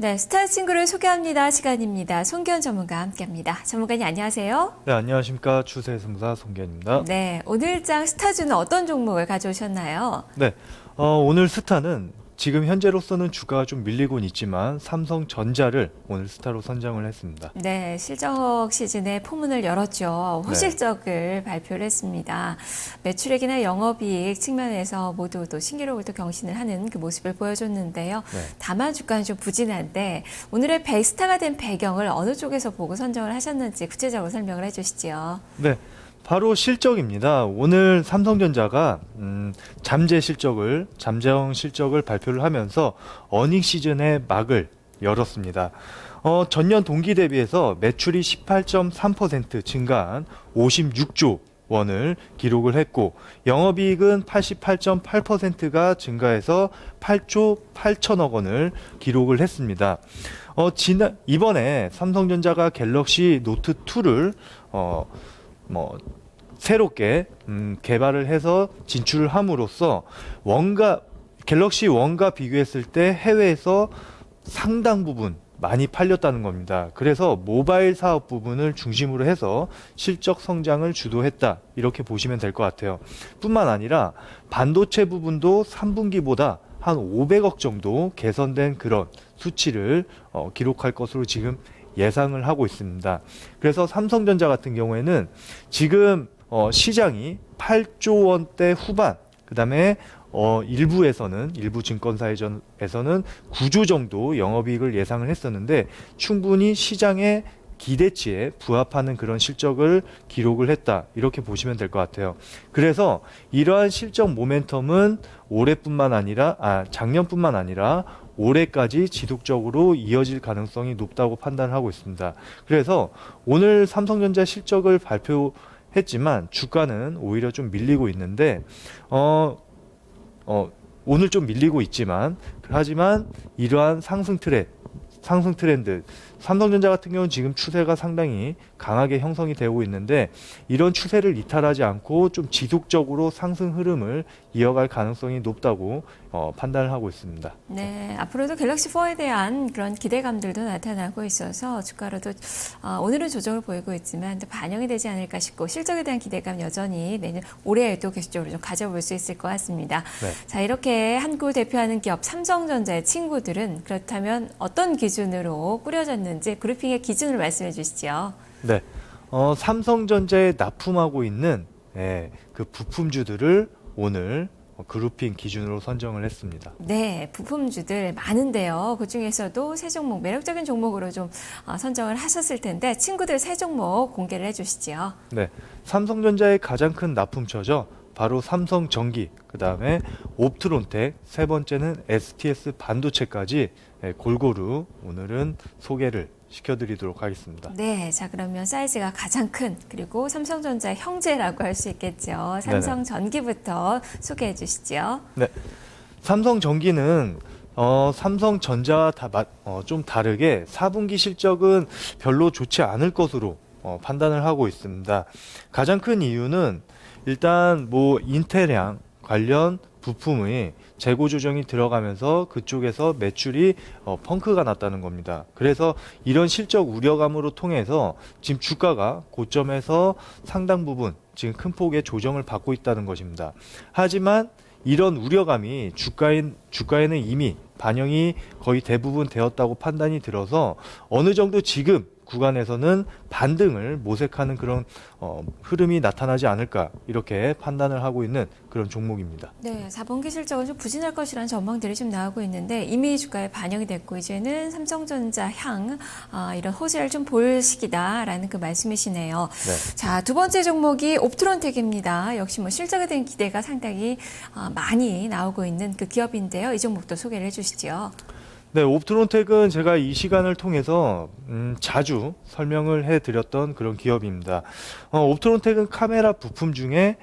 네, 스타 친구를 소개합니다. 시간입니다. 송기현 전문가와 함께합니다. 전문가님 안녕하세요. 네, 안녕하십니까. 추세선무사 송기현입니다. 네, 오늘장 스타주는 어떤 종목을 가져오셨나요? 네, 오늘 스타는 지금 현재로서는 주가가 좀 밀리곤 있지만 삼성전자를 오늘 스타로 선정을 했습니다. 네, 실적 시즌에 포문을 열었죠. 호실적을 발표를 했습니다. 매출액이나 영업이익 측면에서 모두 또 신기록을 또 경신을 하는 그 모습을 보여줬는데요. 네. 다만 주가는 좀 부진한데 오늘의 스타가 된 배경을 어느 쪽에서 보고 선정을 하셨는지 구체적으로 설명을 해주시죠. 네, 바로 실적입니다. 오늘 삼성전자가 잠정 실적을 발표를 하면서 어닝 시즌의 막을 열었습니다. 전년 동기 대비해서 매출이 18.3% 증가한 56조 원을 기록을 했고 영업이익은 88.8%가 증가해서 8조 8천억 원을 기록을 했습니다. 이번에 삼성전자가 갤럭시 노트 2를 새롭게 개발을 해서 진출을 함으로써 갤럭시 1과 비교했을 때 해외에서 상당 부분 많이 팔렸다는 겁니다. 그래서 모바일 사업 부분을 중심으로 해서 실적 성장을 주도했다. 이렇게 보시면 될 것 같아요. 뿐만 아니라 반도체 부분도 3분기보다 한 500억 정도 개선된 그런 수치를 기록할 것으로 지금 예상을 하고 있습니다. 그래서 삼성전자 같은 경우에는 지금 시장이 8조 원대 후반, 그 다음에 일부 증권사에서는 9조 정도 영업이익을 예상을 했었는데 충분히 시장의 기대치에 부합하는 그런 실적을 기록을 했다. 이렇게 보시면 될 것 같아요. 그래서 이러한 실적 모멘텀은 작년뿐만 아니라 올해까지 지속적으로 이어질 가능성이 높다고 판단을 하고 있습니다. 그래서 오늘 삼성전자 실적을 발표했지만 주가는 오히려 좀 밀리고 있는데 오늘 좀 밀리고 있지만 하지만 이러한 상승 트렌드 삼성전자 같은 경우는 지금 추세가 상당히 강하게 형성이 되고 있는데 이런 추세를 이탈하지 않고 좀 지속적으로 상승 흐름을 이어갈 가능성이 높다고 판단을 하고 있습니다. 네, 앞으로도 갤럭시 4에 대한 그런 기대감들도 나타나고 있어서 주가로도 오늘은 조정을 보이고 있지만 또 반영이 되지 않을까 싶고 실적에 대한 기대감 여전히 내년 올해에도 계속적으로 좀 가져볼 수 있을 것 같습니다. 네. 자, 이렇게 한국을 대표하는 기업 삼성전자의 친구들은 그렇다면 어떤 기준으로 꾸려졌는지 그룹핑의 기준을 말씀해 주시죠. 네, 삼성전자에 납품하고 있는 그 부품주들을 오늘 그룹핑 기준으로 선정을 했습니다. 네, 부품주들 많은데요. 그 중에서도 세 종목, 매력적인 종목으로 좀 선정을 하셨을 텐데 친구들 세 종목 공개를 해주시죠. 네, 삼성전자의 가장 큰 납품처죠. 바로 삼성전기, 그 다음에 옵트론텍, 세 번째는 STS 반도체까지 골고루 오늘은 소개를 시켜드리도록 하겠습니다. 네, 자 그러면 사이즈가 가장 큰 그리고 삼성전자의 형제라고 할 수 있겠죠. 삼성전기부터 소개해 주시죠. 네, 삼성전기는 삼성전자와 좀 다르게 4분기 실적은 별로 좋지 않을 것으로 판단을 하고 있습니다. 가장 큰 이유는 일단 인텔이랑 관련 부품의 재고 조정이 들어가면서 그쪽에서 매출이 펑크가 났다는 겁니다. 그래서 이런 실적 우려감으로 통해서 지금 주가가 고점에서 상당 부분 지금 큰 폭의 조정을 받고 있다는 것입니다. 하지만 이런 우려감이 주가에는 이미 반영이 거의 대부분 되었다고 판단이 들어서 어느 정도 지금 구간에서는 반등을 모색하는 그런 흐름이 나타나지 않을까 이렇게 판단을 하고 있는 그런 종목입니다. 네, 4분기 실적은 좀 부진할 것이라는 전망들이 좀 나오고 있는데 이미 주가에 반영이 됐고 이제는 삼성전자 이런 호재를 좀 볼 시기다라는 그 말씀이시네요. 네. 자, 두 번째 종목이 옵트론텍입니다. 역시 실적에 대한 기대가 상당히 많이 나오고 있는 그 기업인데요. 이 종목도 소개를 해주시죠. 네, 옵트론텍은 제가 이 시간을 통해서 자주 설명을 해드렸던 그런 기업입니다. 옵트론텍은 카메라 부품 중에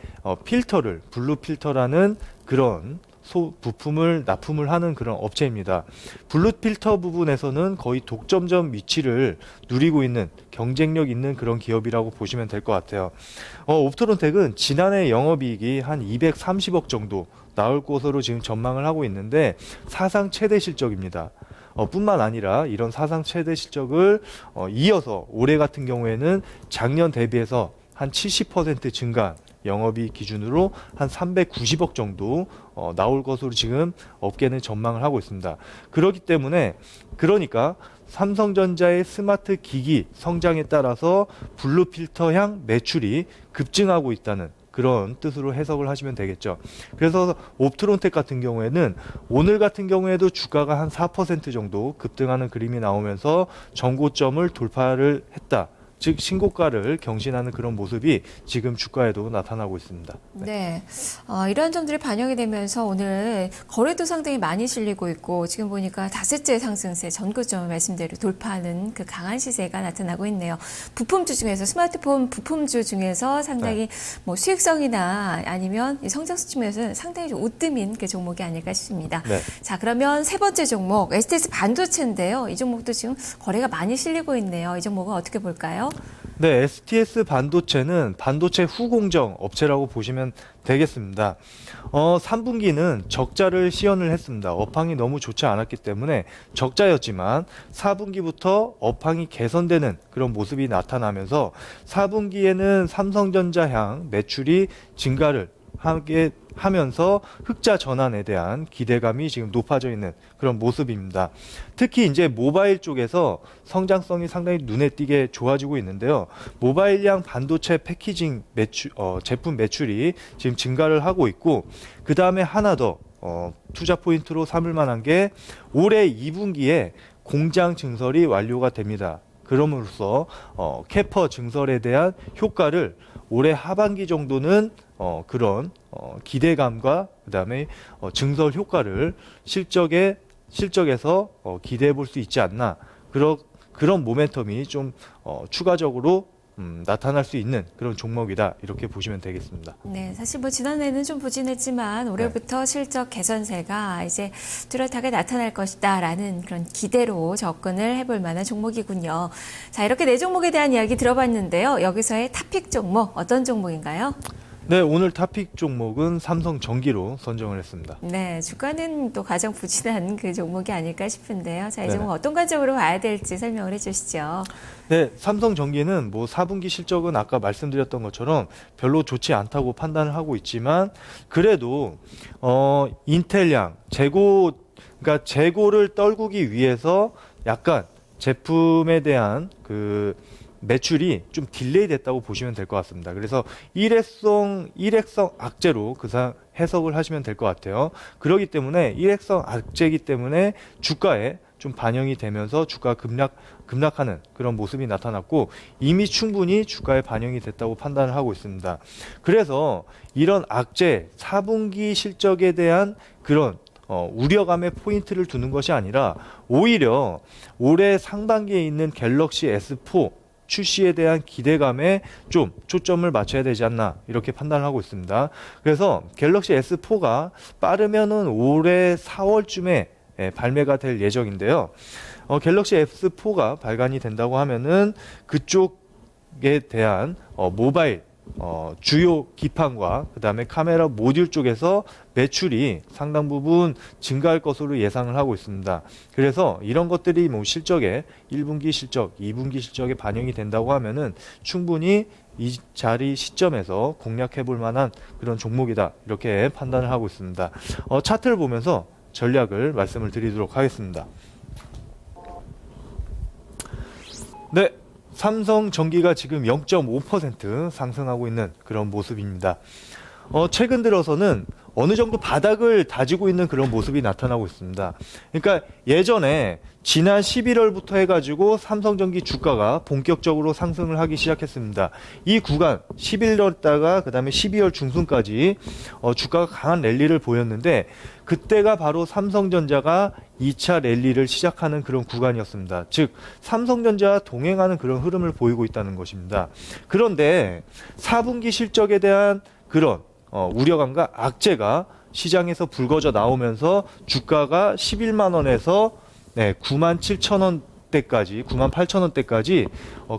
블루 필터라는 그런 부품을 납품을 하는 그런 업체입니다. 블루 필터 부분에서는 거의 독점점 위치를 누리고 있는 경쟁력 있는 그런 기업이라고 보시면 될 것 같아요. 옵트론텍은 지난해 영업이익이 한 230억 정도 나올 것으로 지금 전망을 하고 있는데 사상 최대 실적입니다. 뿐만 아니라 이런 사상 최대 실적을 이어서 올해 같은 경우에는 작년 대비해서 한 70% 증가, 영업이익 기준으로 한 390억 정도 나올 것으로 지금 업계는 전망을 하고 있습니다. 그렇기 때문에 그러니까 삼성전자의 스마트 기기 성장에 따라서 블루 필터향 매출이 급증하고 있다는 그런 뜻으로 해석을 하시면 되겠죠. 그래서 옵트론텍 같은 경우에는 오늘 같은 경우에도 주가가 한 4% 정도 급등하는 그림이 나오면서 전고점을 돌파를 했다. 즉 신고가를 경신하는 그런 모습이 지금 주가에도 나타나고 있습니다. 네, 이러한 점들이 반영이 되면서 오늘 거래도 상당히 많이 실리고 있고 지금 보니까 닷새째 상승세 전고점을 말씀대로 돌파하는 그 강한 시세가 나타나고 있네요. 부품주 중에서 스마트폰 부품주 중에서 상당히 뭐 수익성이나 아니면 이 성장수 측면에서는 상당히 좀 우뜸인 그 종목이 아닐까 싶습니다. 네. 자, 그러면 세 번째 종목 STS 반도체인데요. 이 종목도 지금 거래가 많이 실리고 있네요. 이 종목은 어떻게 볼까요? 네, STS 반도체는 반도체 후공정 업체라고 보시면 되겠습니다. 3분기는 적자를 시현을 했습니다. 업황이 너무 좋지 않았기 때문에 적자였지만 4분기부터 업황이 개선되는 그런 모습이 나타나면서 4분기에는 삼성전자향 매출이 증가를 하게 하면서 흑자 전환에 대한 기대감이 지금 높아져 있는 그런 모습입니다. 특히 이제 모바일 쪽에서 성장성이 상당히 눈에 띄게 좋아지고 있는데요. 모바일향 반도체 패키징 제품 매출이 지금 증가를 하고 있고, 그 다음에 하나 더 투자 포인트로 삼을 만한 게 올해 2분기에 공장 증설이 완료가 됩니다. 그럼으로써 캐퍼 증설에 대한 효과를 올해 하반기 정도는 그런 기대감과 그다음에 증설 효과를 실적에서 기대해 볼 수 있지 않나, 그런 모멘텀이 좀 추가적으로 나타날 수 있는 그런 종목이다, 이렇게 보시면 되겠습니다. 네, 사실 뭐 지난해는 좀 부진했지만 올해부터 실적 개선세가 이제 뚜렷하게 나타날 것이다라는 그런 기대로 접근을 해볼 만한 종목이군요. 자, 이렇게 네 종목에 대한 이야기 들어봤는데요. 여기서의 탑픽 종목 어떤 종목인가요? 네, 오늘 탑픽 종목은 삼성전기로 선정을 했습니다. 네, 주가는 또 가장 부진한 그 종목이 아닐까 싶은데요. 자, 이 네네. 종목 어떤 관점으로 봐야 될지 설명을 해주시죠. 네, 삼성전기는 뭐 4분기 실적은 아까 말씀드렸던 것처럼 별로 좋지 않다고 판단을 하고 있지만, 그래도 인텔량 그러니까 재고를 떨구기 위해서 약간 제품에 대한 그 매출이 좀 딜레이 됐다고 보시면 될 것 같습니다. 그래서 일회성 악재로 해석을 하시면 될 것 같아요. 그렇기 때문에 일회성 악재이기 때문에 주가에 좀 반영이 되면서 주가 급락하는 그런 모습이 나타났고, 이미 충분히 주가에 반영이 됐다고 판단을 하고 있습니다. 그래서 이런 악재 4분기 실적에 대한 그런 우려감의 포인트를 두는 것이 아니라 오히려 올해 상반기에 있는 갤럭시 S4 출시에 대한 기대감에 좀 초점을 맞춰야 되지 않나, 이렇게 판단을 하고 있습니다. 그래서 갤럭시 S4가 빠르면은 올해 4월쯤에 발매가 될 예정인데요. 갤럭시 S4가 발간이 된다고 하면은 그쪽에 대한 모바일 주요 기판과 그 다음에 카메라 모듈 쪽에서 매출이 상당 부분 증가할 것으로 예상을 하고 있습니다. 그래서 이런 것들이 뭐 실적에 1분기 실적, 2분기 실적에 반영이 된다고 하면은 충분히 이 자리 시점에서 공략해 볼 만한 그런 종목이다, 이렇게 판단을 하고 있습니다. 차트를 보면서 전략을 말씀을 드리도록 하겠습니다. 네. 삼성전기가 지금 0.5% 상승하고 있는 그런 모습입니다. 최근 들어서는 어느 정도 바닥을 다지고 있는 그런 모습이 나타나고 있습니다. 그러니까 예전에 지난 11월부터 해가지고 삼성전기 주가가 본격적으로 상승을 하기 시작했습니다. 이 구간 11월다가 그 다음에 12월 중순까지 주가가 강한 랠리를 보였는데, 그때가 바로 삼성전자가 2차 랠리를 시작하는 그런 구간이었습니다. 즉 삼성전자와 동행하는 그런 흐름을 보이고 있다는 것입니다. 그런데 4분기 실적에 대한 그런 우려감과 악재가 시장에서 불거져 나오면서 주가가 11만 원에서 9만 7천 원대까지, 9만 8천 원대까지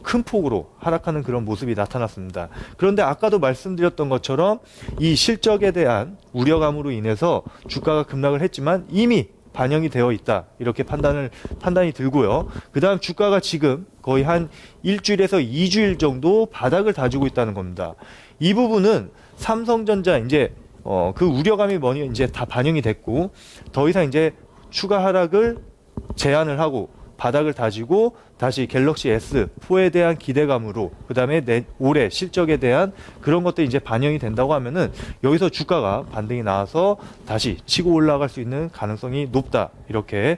큰 폭으로 하락하는 그런 모습이 나타났습니다. 그런데 아까도 말씀드렸던 것처럼 이 실적에 대한 우려감으로 인해서 주가가 급락을 했지만 이미 반영이 되어 있다. 이렇게 판단이 들고요. 그다음 주가가 지금 거의 한 일주일에서 2주일 정도 바닥을 다지고 있다는 겁니다. 이 부분은 삼성전자 이제 그 우려감이 뭐니 이제 다 반영이 됐고 더 이상 이제 추가 하락을 제한을 하고 바닥을 다지고 다시 갤럭시 S4에 대한 기대감으로 그다음에 올해 실적에 대한 그런 것들이 이제 반영이 된다고 하면은 여기서 주가가 반등이 나와서 다시 치고 올라갈 수 있는 가능성이 높다. 이렇게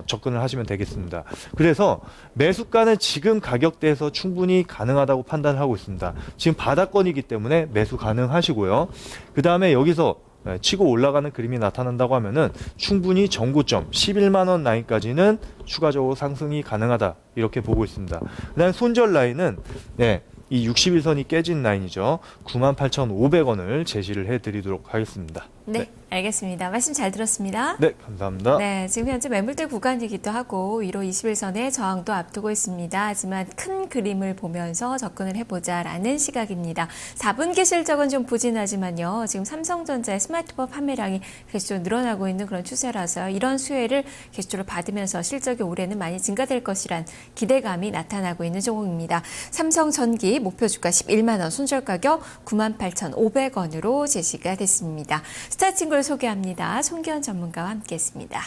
접근을 하시면 되겠습니다. 그래서 매수가는 지금 가격대에서 충분히 가능하다고 판단하고 있습니다. 지금 바닥권이기 때문에 매수 가능하시고요. 그다음에 여기서 치고 올라가는 그림이 나타난다고 하면은 충분히 정고점 11만 원 라인까지는 추가적으로 상승이 가능하다 이렇게 보고 있습니다. 그다음 손절 라인은 이 60일선이 깨진 라인이죠. 98,500원을 제시를 해드리도록 하겠습니다. 네, 알겠습니다. 말씀 잘 들었습니다. 네, 감사합니다. 네, 지금 현재 매물대 구간이기도 하고 위로 21선의 저항도 앞두고 있습니다. 하지만 큰 그림을 보면서 접근을 해보자라는 시각입니다. 4분기 실적은 좀 부진하지만요. 지금 삼성전자의 스마트폰 판매량이 계속적으로 늘어나고 있는 그런 추세라서 이런 수혜를 계속적으로 받으면서 실적이 올해는 많이 증가될 것이란 기대감이 나타나고 있는 종목입니다. 삼성전기 목표 주가 11만 원, 손절 가격 98,500원으로 제시가 됐습니다. 스타 친구를 소개합니다. 손기현 전문가와 함께했습니다.